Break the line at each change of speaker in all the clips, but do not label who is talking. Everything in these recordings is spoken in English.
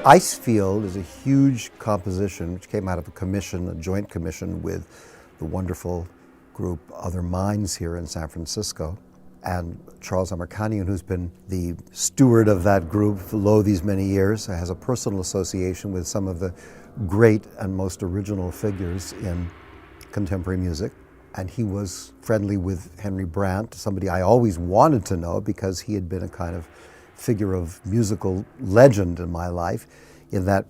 Icefield is a huge composition which came out of a commission, a joint commission with the wonderful group Other Minds here in San Francisco. And Charles Amerkanian, who's been the steward of that group for these many years, has a personal association with some of the great and most original figures in contemporary music. And he was friendly with Henry Brant, somebody I always wanted to know because he had been a kind of figure of musical legend in my life, in that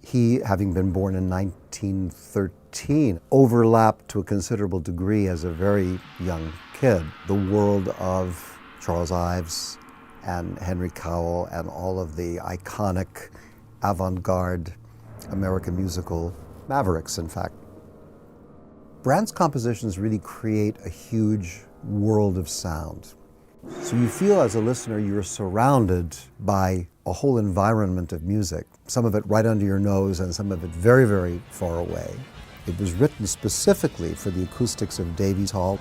he, having been born in 1913, overlapped to a considerable degree as a very young kid the world of Charles Ives and Henry Cowell and all of the iconic avant-garde American musical mavericks, in fact. Brant's compositions really create a huge world of sound. So you feel as a listener you're surrounded by a whole environment of music, some of it right under your nose and some of it very, very far away. It was written specifically for the acoustics of Davies Hall.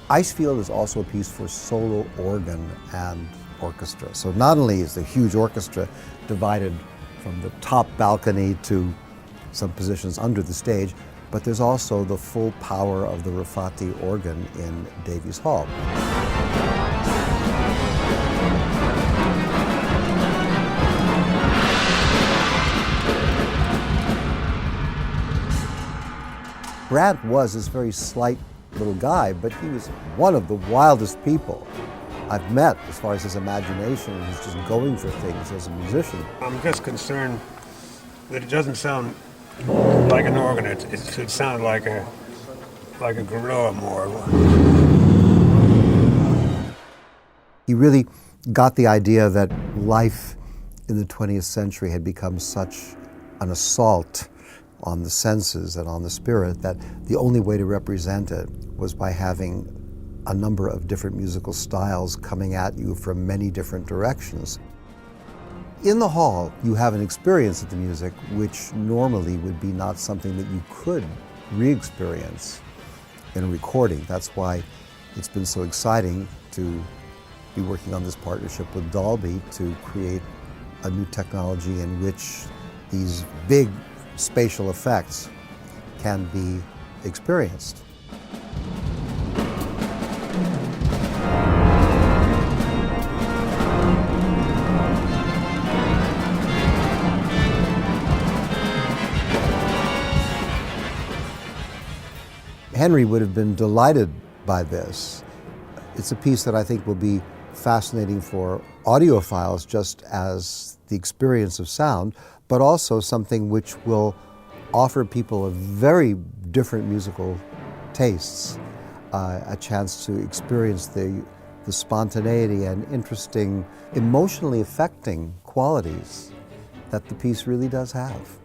Icefield is also a piece for solo organ and orchestra. So not only is the huge orchestra divided from the top balcony to some positions under the stage, but there's also the full power of the Rafati organ in Davies Hall. Brant was this very slight little guy, but he was one of the wildest people I've met as far as his imagination and his just going for things as a musician.
I'm just concerned that it doesn't sound like an organ. It should sound like a gorilla more.
He really got the idea that life in the 20th century had become such an assault on the senses and on the spirit that the only way to represent it was by having a number of different musical styles coming at you from many different directions. In the hall, you have an experience of the music which normally would be not something that you could re-experience in a recording. That's why it's been so exciting to be working on this partnership with Dolby to create a new technology in which these big spatial effects can be experienced. Henry would have been delighted by this. It's a piece that I think will be fascinating for audiophiles just as the experience of sound, but also something which will offer people of very different musical tastes a chance to experience the spontaneity and interesting, emotionally affecting qualities that the piece really does have.